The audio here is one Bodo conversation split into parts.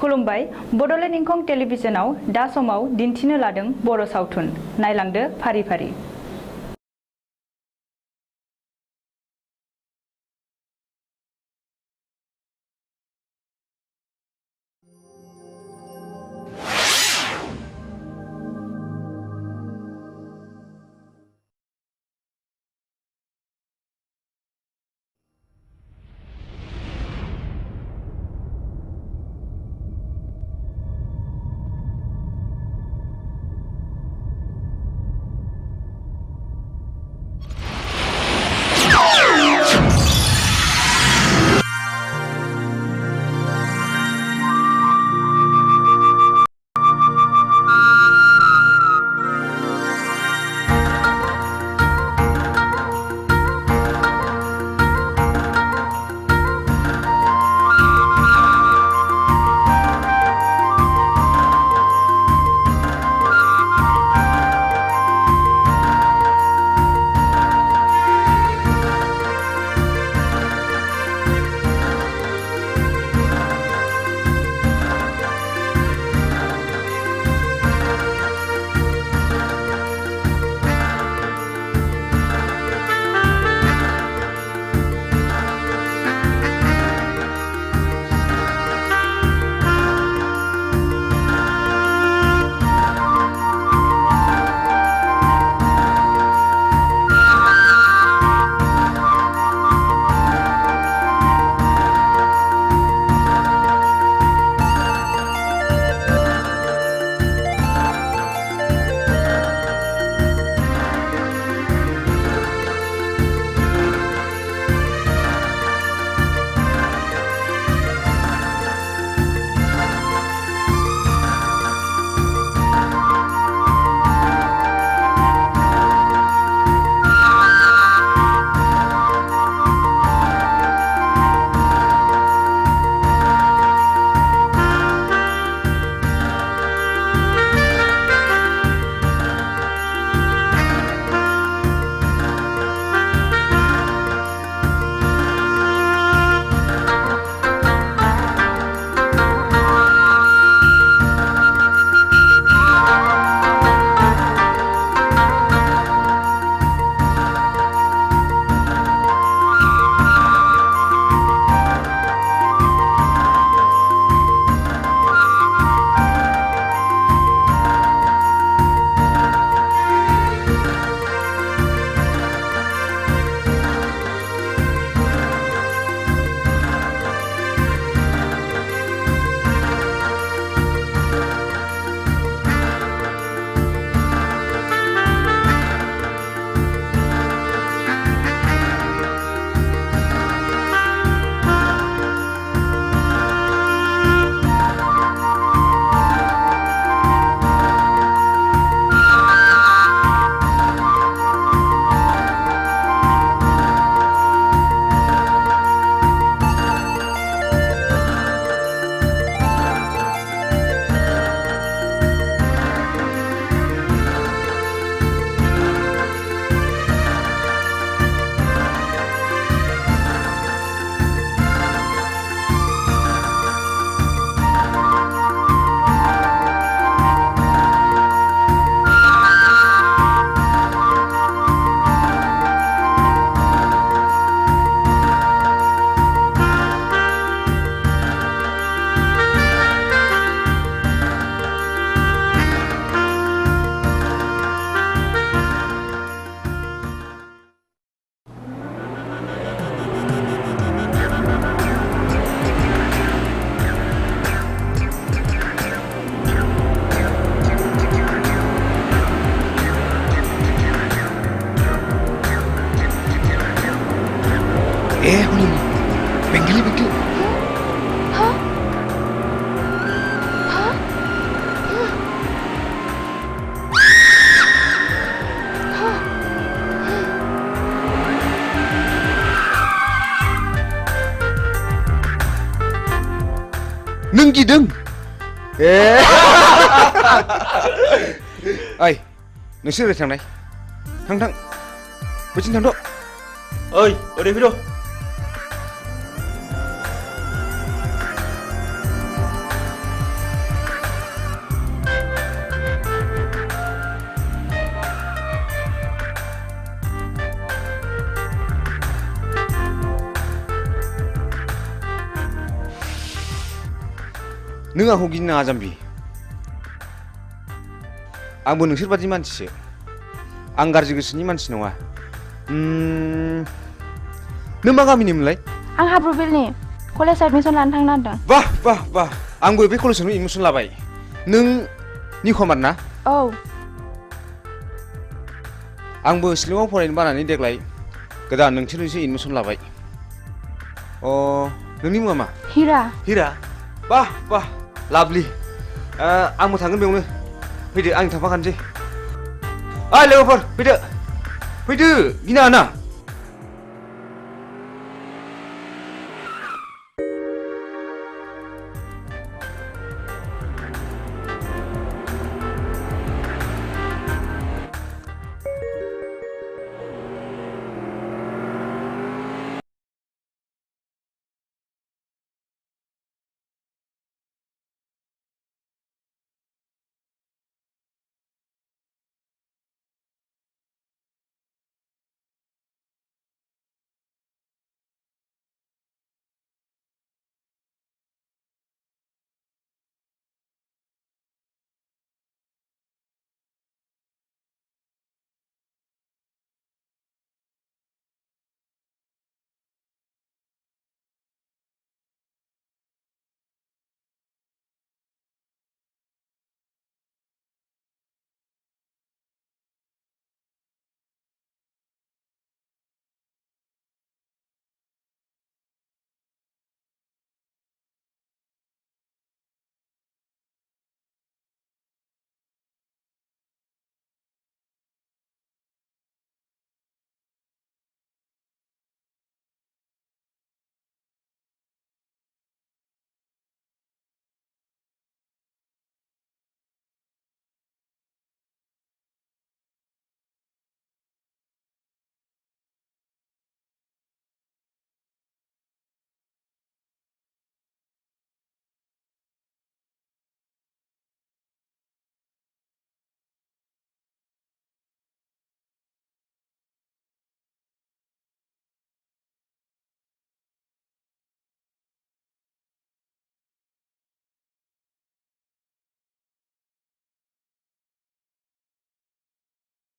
खुलुमबाय बड'लेण्ड इंखं टेलिभिजनाव दा समाव दिन्थिनो लादों बर' सावथुन नायलांदो फारि फारि। नों गिदों ओइ नोंसोर ओरै थांनाय थां थां बैथिं थांद' ओइ ओरै फैद' नों आंखौ गिनो नाङा जाम्बि आंबो नोंसोर बादि मानसिसो आं गाज्रि गोसोनि मानसि नङा नों मा गामिनिमोनलाय आं हाब्रुबिलनि कलेज एडमिशन लानो थांनो नागिरदों बाह बाह बाह आंबो बे कलेजावनो एडमिसन लाबाय नों निउकमार ना औ आंबो शिलंआव फरायनो बानानै देग्लाय गोदान नोंसोरनिसो एडमिसन लाबाय नोंनि मुङा मा हिरा हिरा बाह बाह लाभलि आंबो थांगोन बेयावनो फैदो आं थांफाखानोसै ओइ लोगोफोर फैदो फैदो गिनाङा ना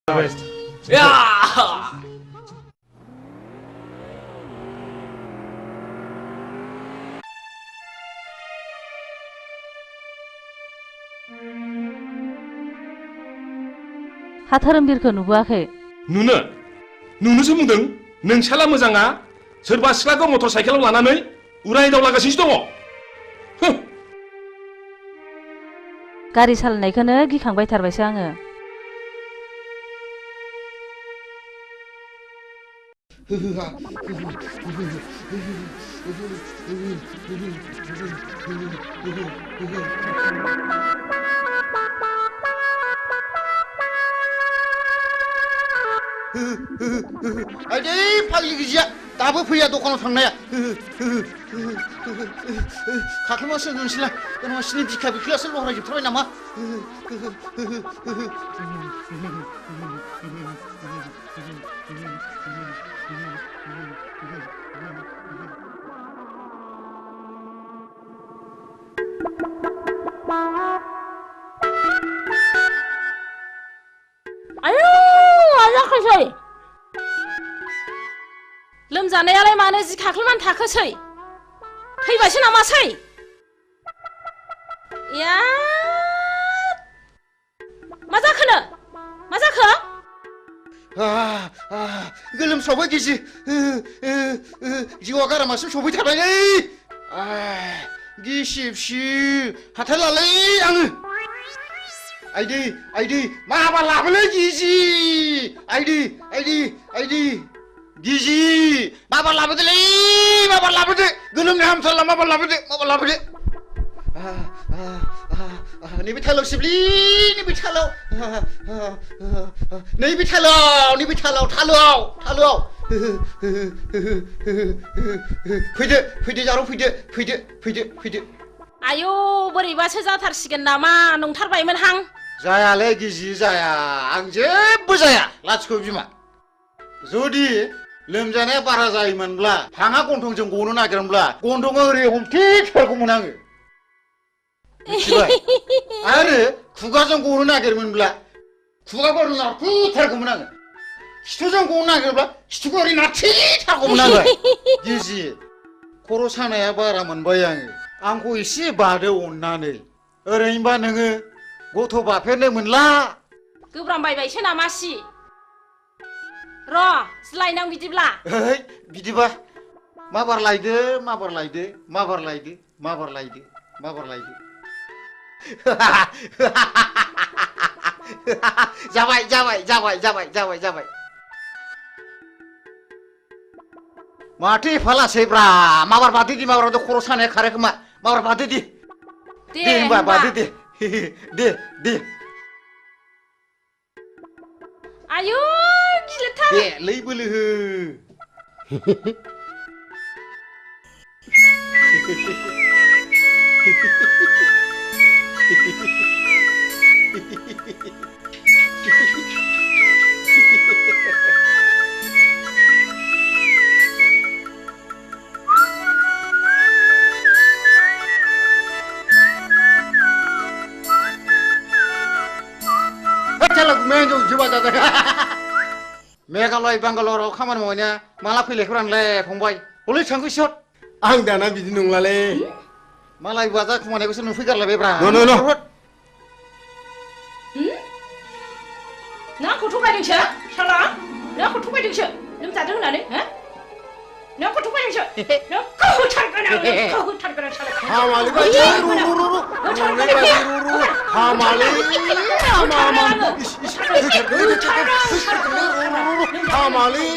हा धोरोमबिरखौ नुबोआखै नुनोसो बुंदों नोंसाला मोजाङा सोरबा सिख्लाखौ मटर साइकेलाव लानानै उराय दावलागासिनो दङ गारि सालायनायखौनो गिखांबायथारबायसो आङो आइदै फाग्लि गिजिया दाबो फैया दखानाव थांनाया खाख्लुमासो नोंसोरलाय नोंसिनि बिखा बिख्लायासो लहरायजोबथारबाय नामा आयौ मा जाखोसै लोमजानायालाय मानो जि खाख्लुमनानै थाखोसै थैबायसो नामासै या मा जाखोनो मा जाखो गोलोमसावबाय गिजि जिउआ गारामासिम सफैथारबायलै गिसिबसि हाथारलालै आङो आइदै माबा लाबोलै गिजि आइदै गिजि माबा लाबोदोलै माबा लाबोदो गोलोमनो हामथारला माबा लाबोदो नैबे थालाव सिबलि नैबे थालाव थालोआव फैदो जारौ फैदो आयौ बोरैबासो जाथारसिगोन नामा नंथारबायमोन हां जायालै गिजि जाया आं जेबो जाया लाथिख' बिमा जुदि लोमजानाया बारा जायोमोनब्ला हाङा गन्थंजों गनो नागिरमोनब्ला गन्थंआ ओरै हमथेथारगौमोन आङो मिथिबाय आरो खुगाजों गनो नागिरमोनब्ला खुगाखौ ओरैनो नारथेथारगौमोन आङो खिथुजों गनो नागिरब्ला खिथुखौ ओरै नारथेथारगौमोन आङो गिजि खर' सानाया बारा मोनबाय आङो आंखौ एसे बादो अननानै ओरैनोबा नोङो गथ' बाफेरनो मोनला गोब्रामबायबायसो नामासि र' लायनां बिदिब्ला ओइ बिदिबा माबार लायदो माबार लायदो माबार लायदो माबार लायदो माबार लायदो जाबाय जाबाय जाबाय जाबाय जाबाय जाबाय माथो एफालासैब्रा माबार बादो दि माबार बादो खर' सानाया खारो खोमा माबार बादो दि दे होनबा बादो दे दे आयु गिलिरथार दे लै बोलो हो मेघालय बांगालराव खामानि मावनाया माला फैलायखौरानलाय फंबाय हलै थांखो सिहर आं दाना बिदि नंलालै मालाय बाजार खुमानायखौसो नुफैगारलायबायब्रा न' नों आंखौ थगायदोंसो साला नों आंखौ थगायदोंसो लोमजादों होननानै नों आंखौ थगायदोंसो नोंखौ होथारगोन आं नोंखौ होथारगोन आं साला हामालै बायदि हामालै हामालै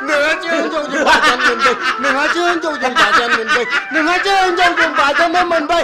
नोंहा जोंजों बाजान मोनबाय नोंहा जोंजों बाजान मोनबाय नोंहा जोंजों बाजान मोनबाय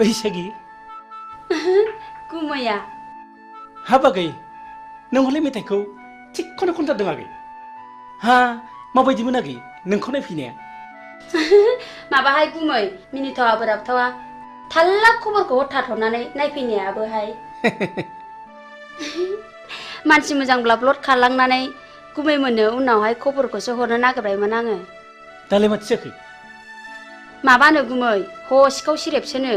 बैसागि गुमैया हाब आगै नों हले मेथाइखौ थिगखौनो खनथारदों आगै हा माबायदिमोन आगै नोंखौ नायफैनाया माबाहाय गुमै मिनिथावा बोराबथावा थाल्ला खबरखौ हरथाथ'नानै नायफैनायाबोहाय मानसि मोजांब्ला ब्लड खारलांनानै गुमै मोननो उनावहाय खबरखौसो हरनो नागिरबायमोन आङो दालाय माथो जाखो माबानो गुमै सिखाव सिरेबसोनो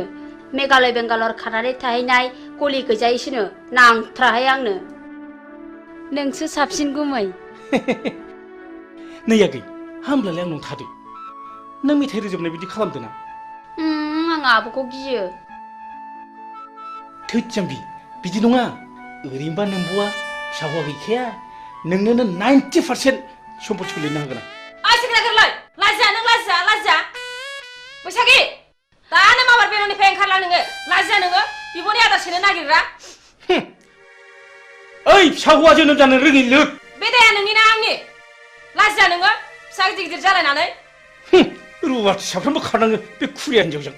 मेघालय बेंगालर खारनानै थाहैनाय गलि गैजायैसोनो नांथ्राहाय आंनो नोंसो साबसिन गुमै नै आगै हामब्लालाय आंनाव थादो नों मेथाइ रोजाबनाय बिदि खालामदों ना आं आब'खौ गियो थोद जाम्बि बिदि नङा ओरैनोबा नोंब'आ फिसा हौवा गैखाया नोंनोनो 90% सम्पथिखौ लिरनो हागोन आं सेक्रेटारिलाय लाजिया नों लाजिया बैसागि दानो माबार बेरानिफ्राय ओंखारला नोङो लाजिया नोङो बिब'नि आदार सेनो नागिरग्रा ओइ फिसा हौवा जोनोम जानो रोङि लोद बे दाया नोंनि ना आंनि लाजिया नोङो फिसा गिदिर गिदिर जालायनानै रुवाथि साफ्रोमबो खारनाङो बे खुरिया हिन्जावजों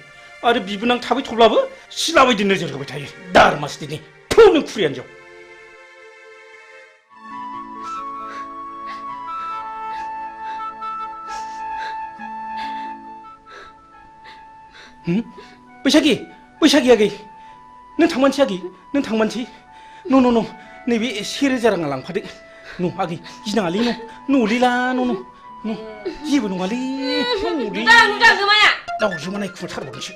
आरो बिबोनां थाबाय थब्लाबो सिला बायदि नोजोर होबाय थायो दारमासदिनि थौ नों खुरिया हिन्जाव बैसागि आगै नों थांमानसै आगै नों थांमानसै न' नैबे 1000 राङा लांफादो न' आगै गिनाङालै न'लिला न' जेबो नङालै नुदों गोमाया दावजोमा नायखुमाथारबावनोसै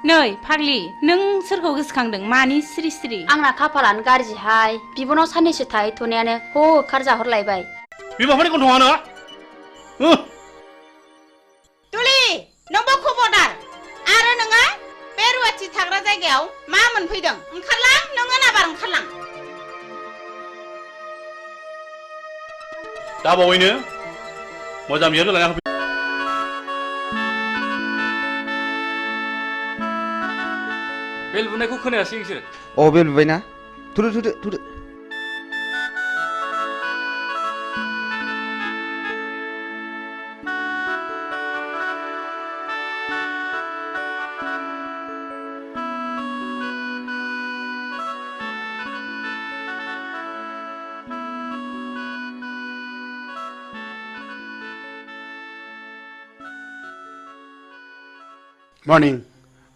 नै फाग्लि नों सोरखौ गोसोखांदों मानि सिरि सिरि आंना खाफालानो गाज्रिहाय बिबनाव साननैसो थाहैथ'नायानो होखार जाहरलायबाय बिमाफोरनि गन्थङानो तुलि नोंबो खबरदार आरो नोङो बे रुवाथि थाग्रा जायगायाव मा मोनफैदों ओंखारलां नोङो नाबार ओंखारलां दा बावैनो मोजां बियावनो लाना होफै बेल बुनायखौ खोनायासै नोंसोर बेल बुबायना थुदो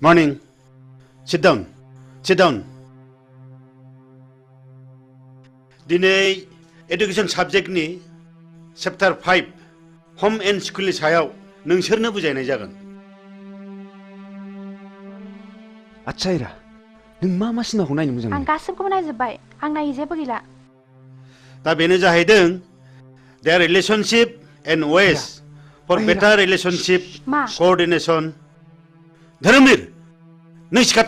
Morning. Sit down. दिनै एडुकेशन साबजेक्टनि चैप्टार 5 होम एंड स्कुलनि सायाव नोंसोरनो बुजायनाय जागोन आच्छा इरा नों मा सिनेमाखौ नायनो मोजां आं गासिबखौबो नायजोब्बाय आं नायै जेबो गैला दा बेनो जाहैदों their relationship and ways for better relationship मा coordination धोरोमनिर नों सिखार